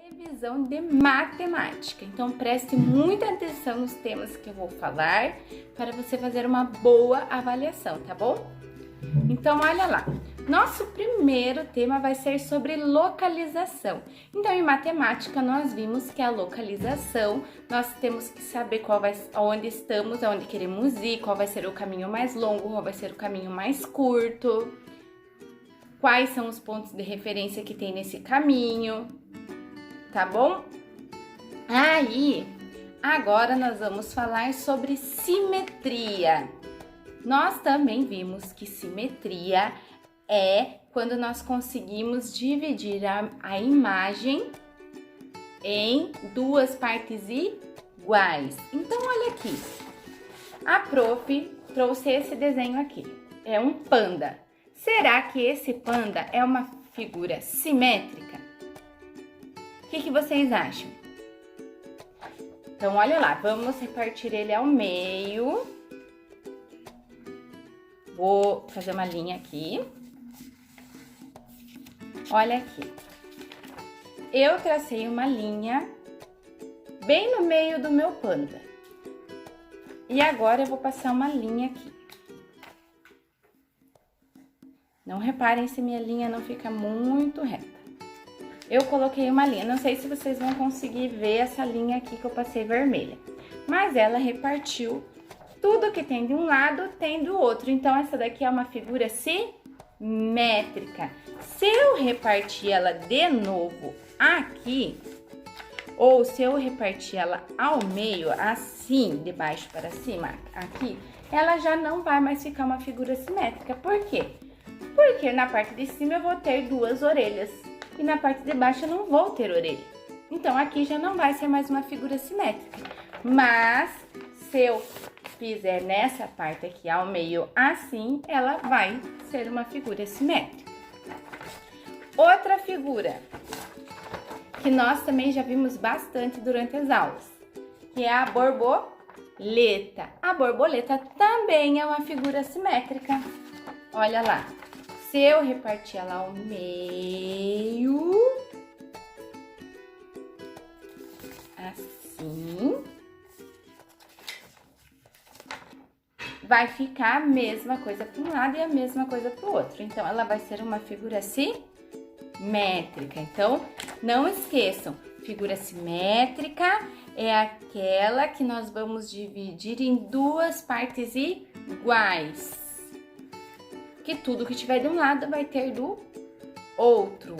Revisão de matemática. Então, preste muita atenção nos temas que eu vou falar para você fazer uma boa avaliação, tá bom? Então, olha lá. Nosso primeiro tema vai ser sobre localização. Então, em matemática, nós vimos que a localização, nós temos que saber onde estamos, aonde queremos ir, qual vai ser o caminho mais longo, qual vai ser o caminho mais curto, quais são os pontos de referência que tem nesse caminho, tá bom? Aí, agora nós vamos falar sobre simetria. Nós também vimos que simetria é quando nós conseguimos dividir a imagem em duas partes iguais. Então, olha aqui. A prof trouxe esse desenho aqui. É um panda. Será que esse panda é uma figura simétrica? O que vocês acham? Então, olha lá. Vamos repartir ele ao meio. Vou fazer uma linha aqui. Olha aqui. Eu tracei uma linha bem no meio do meu panda. E agora eu vou passar uma linha aqui. Não reparem se minha linha não fica muito reta. Eu coloquei uma linha. Não sei se vocês vão conseguir ver essa linha aqui que eu passei vermelha. Mas ela repartiu. Tudo que tem de um lado tem do outro. Então, essa daqui é uma figura simétrica. Se eu repartir ela de novo aqui, ou se eu repartir ela ao meio, assim, de baixo para cima, aqui, ela já não vai mais ficar uma figura simétrica. Por quê? Porque na parte de cima eu vou ter duas orelhas e na parte de baixo eu não vou ter orelha. Então, aqui já não vai ser mais uma figura simétrica. Mas, se eu fizer nessa parte aqui ao meio assim, ela vai ser uma figura simétrica. Outra figura que nós também já vimos bastante durante as aulas, que é a borboleta. A borboleta também é uma figura simétrica. Olha lá, se eu repartir ela ao meio, assim, vai ficar a mesma coisa para um lado e a mesma coisa para o outro. Então, ela vai ser uma figura simétrica. Então, não esqueçam, figura simétrica é aquela que nós vamos dividir em duas partes iguais. Que tudo que tiver de um lado vai ter do outro.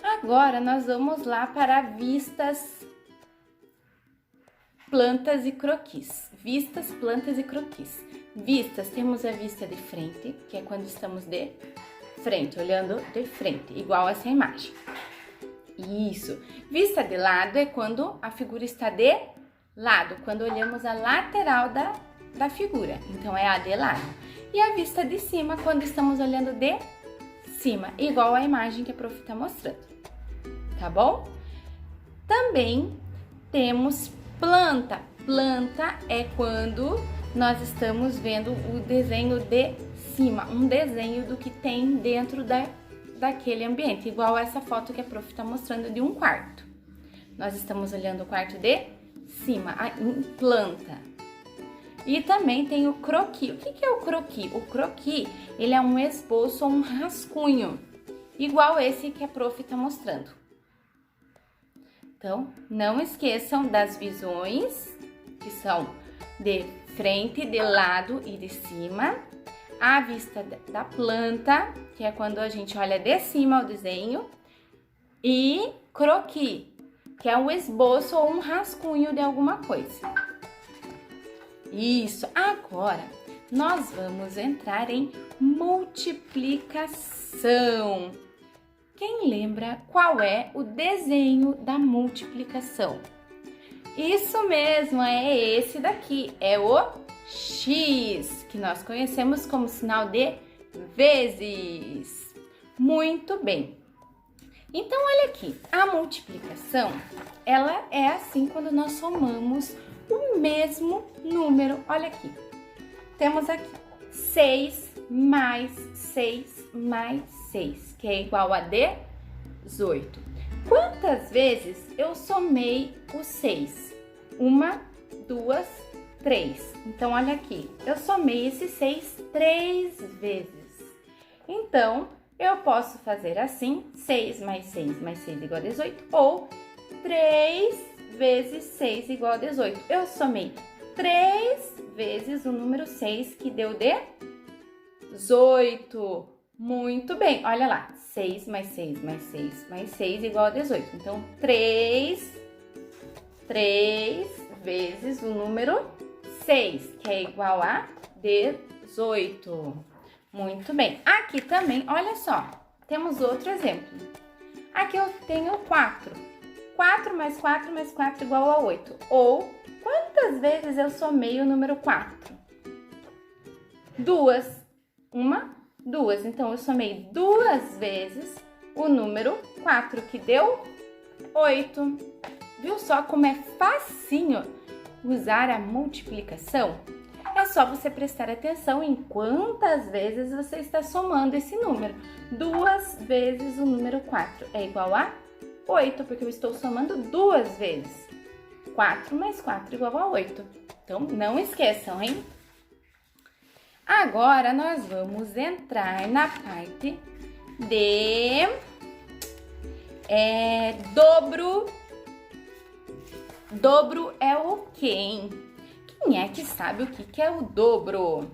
Agora, nós vamos lá para vistas, plantas e croquis. Vistas, plantas e croquis. Vistas, temos a vista de frente, que é quando estamos de frente, olhando de frente, igual essa imagem. Isso. Vista de lado é quando a figura está de lado, quando olhamos a lateral da figura. Então, é a de lado. E a vista de cima, quando estamos olhando de cima, igual a imagem que a prof está mostrando. Tá bom? Também temos planta. Planta é quando nós estamos vendo o desenho de cima, um desenho do que tem dentro daquele ambiente, igual essa foto que a prof está mostrando de um quarto. Nós estamos olhando o quarto de cima, em planta. E também tem o croquis. O que é o croquis? O croquis, ele é um esboço ou um rascunho, igual esse que a prof está mostrando. Então, não esqueçam das visões, que são de frente, de lado e de cima. A vista da planta, que é quando a gente olha de cima o desenho. E croquis, que é um esboço ou um rascunho de alguma coisa. Isso, agora nós vamos entrar em multiplicação. Quem lembra qual é o desenho da multiplicação? Isso mesmo, é esse daqui, é o X, que nós conhecemos como sinal de vezes. Muito bem. Então, olha aqui, a multiplicação, ela é assim quando nós somamos o mesmo número. Olha aqui, temos aqui 6 mais 6 mais 6, que é igual a 18. Quantas vezes eu somei o 6? 1, 2, 3. Então, olha aqui, eu somei esse 6 3 vezes. Então, eu posso fazer assim, 6 mais 6 mais 6 igual a 18, ou 3 vezes 6 igual a 18. Eu somei 3 vezes o número 6, que deu 18. Muito bem, olha lá, 6 mais 6 mais 6 mais 6 igual a 18. Então, 3 vezes o número 6, que é igual a 18. Muito bem. Aqui também, olha só, temos outro exemplo. Aqui eu tenho 4. 4 mais 4 mais 4 igual a 8. Ou, quantas vezes eu somei o número 4? 2. 1, 2. Então, eu somei 2 vezes o número 4, que deu 8. Viu só como é facinho usar a multiplicação? É só você prestar atenção em quantas vezes você está somando esse número. 2 vezes o número 4 é igual a 8, porque eu estou somando 2 vezes. 4 mais 4 igual a 8. Então, não esqueçam, hein? Agora, nós vamos entrar na parte de dobro. Dobro é o quê, hein? Quem é que sabe o que é o dobro?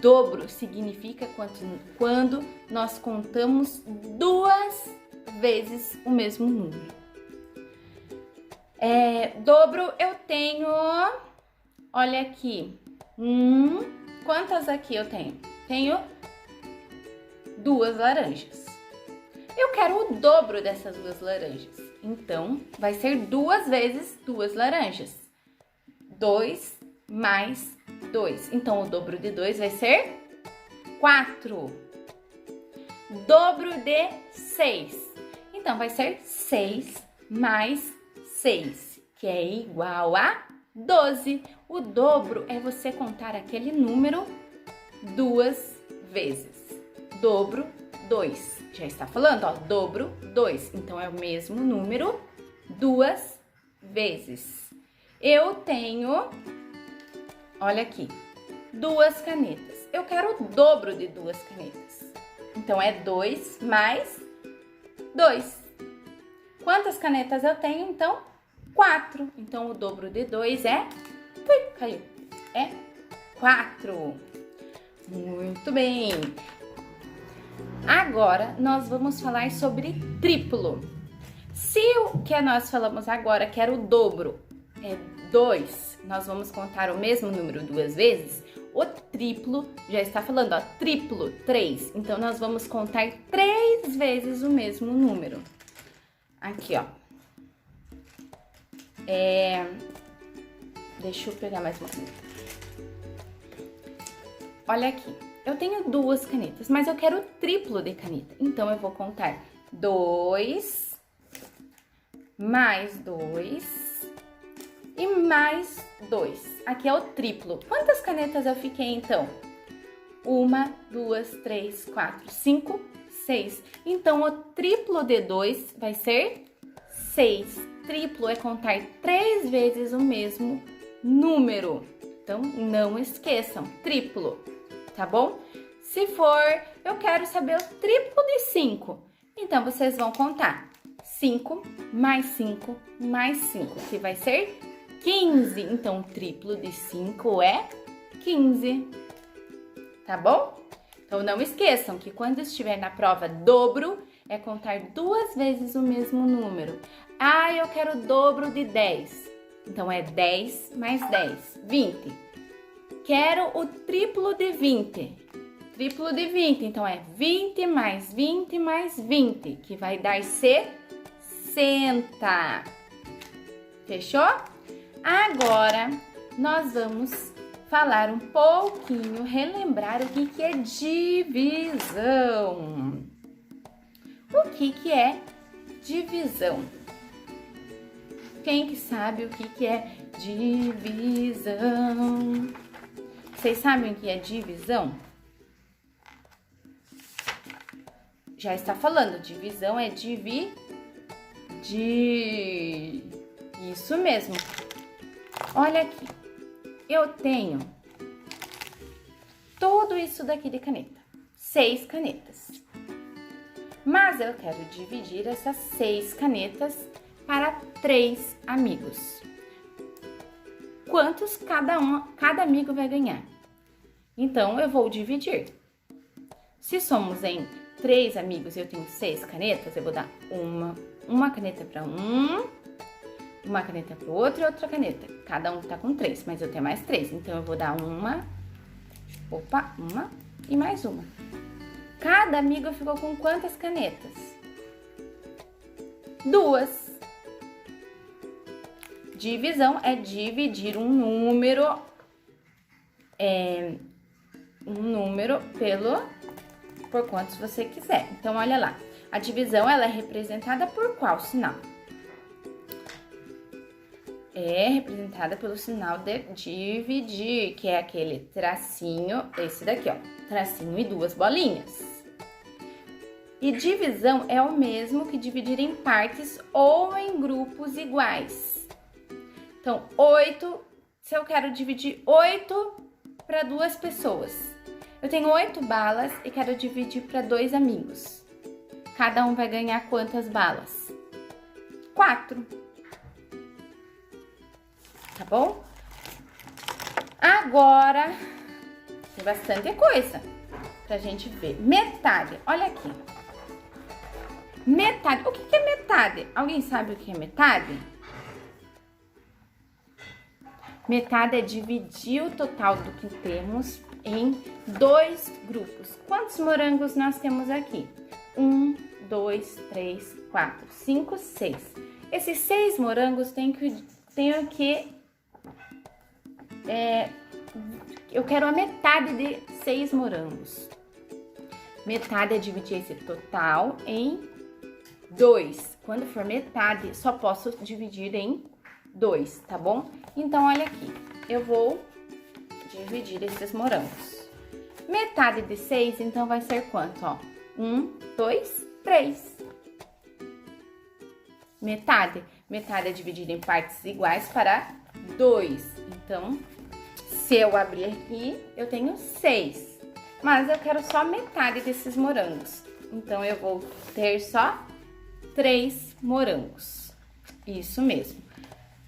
Dobro significa quando nós contamos 2 vezes o mesmo número. Dobro eu tenho, olha aqui, quantas aqui eu tenho? Tenho 2 laranjas. Eu quero o dobro dessas 2 laranjas. Então, vai ser 2 vezes 2 laranjas. 2 mais 2. Então, o dobro de 2 vai ser 4. Dobro de 6. Então, vai ser 6 mais 6, que é igual a 12. O dobro é você contar aquele número 2 vezes. Dobro, 2. Já está falando, ó, dobro, 2. Então, é o mesmo número 2 vezes. Eu tenho, olha aqui, 2 canetas. Eu quero o dobro de 2 canetas. Então, é 2 mais 2. Quantas canetas eu tenho, então? 4. Então, o dobro de 2 é... caiu. É 4. Muito bem. Agora, nós vamos falar sobre triplo. Se o que nós falamos agora, que era o dobro, é 2, nós vamos contar o mesmo número 2 vezes, o triplo já está falando, ó, triplo, 3. Então, nós vamos contar 3 vezes o mesmo número. Aqui, ó. Deixa eu pegar mais uma caneta. Olha aqui. Eu tenho 2 canetas, mas eu quero o triplo de caneta. Então, eu vou contar 2, mais 2 e mais 2. Aqui é o triplo. Quantas canetas eu fiquei, então? 1, 2, 3, 4, 5, 6. Então, o triplo de 2 vai ser 6. Triplo é contar 3 vezes o mesmo número. Então, não esqueçam, triplo. Tá bom? Se for, eu quero saber o triplo de 5. Então, vocês vão contar 5 mais 5 mais 5, que vai ser 15. Então, o triplo de 5 é 15. Tá bom? Então, não esqueçam que quando estiver na prova dobro, é contar 2 vezes o mesmo número. Ah, eu quero o dobro de 10. Então, é 10 mais 10, 20. Quero o triplo de 20. Triplo de 20, então é 20 mais 20 mais 20, que vai dar 60. Fechou? Agora, nós vamos falar um pouquinho, relembrar o que é divisão. O que é divisão? Quem que sabe o que é divisão? Vocês sabem o que é divisão? já está falando, divisão é dividir. Isso mesmo. Olha aqui, eu tenho tudo isso daqui de caneta, 6 canetas. Mas eu quero dividir essas 6 canetas para 3 amigos. Quantos cada amigo vai ganhar? Então, eu vou dividir. Se somos em 3 amigos e eu tenho 6 canetas, eu vou dar uma caneta para um, uma caneta para o outro e outra caneta. Cada um tá com 3, mas eu tenho mais 3. Então, eu vou dar uma e mais uma. Cada amigo ficou com quantas canetas? 2. Divisão é dividir um número por quantos você quiser. Então, olha lá. A divisão, ela é representada por qual sinal? É representada pelo sinal de dividir, que é aquele tracinho, esse daqui, ó. Tracinho e 2 bolinhas. E divisão é o mesmo que dividir em partes ou em grupos iguais. Então, 8, se eu quero dividir 8 para 2 pessoas. Eu tenho 8 balas e quero dividir para 2 amigos. Cada um vai ganhar quantas balas? 4. Tá bom? Agora, tem bastante coisa pra gente ver. Metade, olha aqui. Metade, o que é metade? Alguém sabe o que é metade? Metade é dividir o total do que temos em 2 grupos. Quantos morangos nós temos aqui? 1, 2, 3, 4, 5, 6. Esses 6 morangos eu quero a metade de 6 morangos. Metade é dividir esse total em 2. Quando for metade, só posso dividir em 2, tá bom? Então, olha aqui, eu vou dividir esses morangos. Metade de 6, então, vai ser quanto, ó? 1, 2, 3. Metade é dividida em partes iguais para 2. Então, se eu abrir aqui, eu tenho 6. Mas eu quero só metade desses morangos. Então, eu vou ter só 3 morangos. Isso mesmo.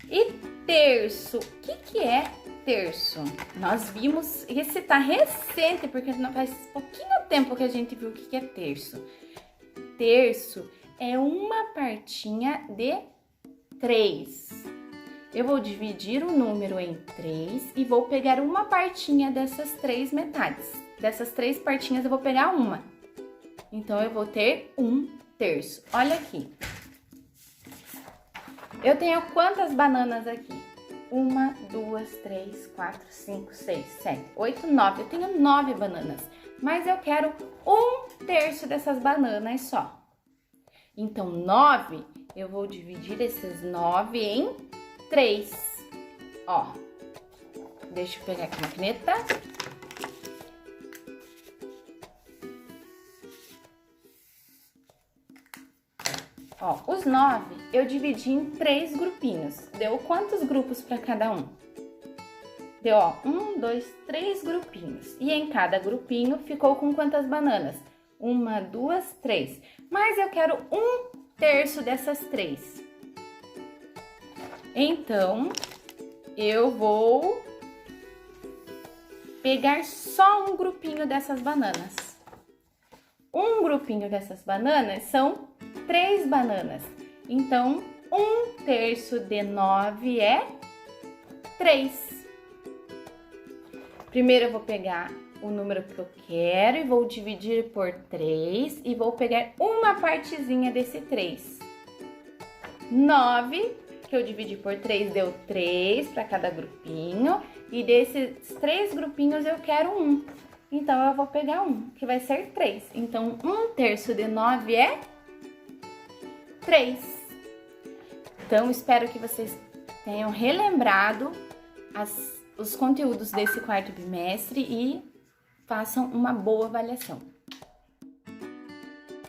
E terço, o que é terço? Nós vimos, esse tá recente, porque não faz pouquinho tempo que a gente viu o que é terço. Terço é uma partinha de 3. Eu vou dividir o número em 3 e vou pegar uma partinha dessas 3 metades. Dessas 3 partinhas eu vou pegar uma. Então, eu vou ter 1/3. Olha aqui. Eu tenho quantas bananas aqui? 1, 2, 3, 4, 5, 6, 7, 8, 9. Eu tenho 9 bananas, mas eu quero 1/3 dessas bananas só. Então, 9, eu vou dividir esses 9 em 3. Ó, deixa eu pegar aqui uma caneta. Ó, os 9 eu dividi em 3 grupinhos. Deu quantos grupos para cada um? Deu, ó, 1, 2, 3 grupinhos. E em cada grupinho ficou com quantas bananas? 1, 2, 3. Mas eu quero 1/3 dessas 3. Então, eu vou pegar só um grupinho dessas bananas. Um grupinho dessas bananas são 3 bananas. Então, 1/3 de 9 é 3. Primeiro eu vou pegar o número que eu quero e vou dividir por 3 e vou pegar uma partezinha desse 3. 9, que eu dividi por 3, deu 3 para cada grupinho. E desses 3 grupinhos eu quero 1. Então, eu vou pegar 1, que vai ser 3. Então, 1/3 de 9 é 3. Então, espero que vocês tenham relembrado os conteúdos desse quarto bimestre e façam uma boa avaliação.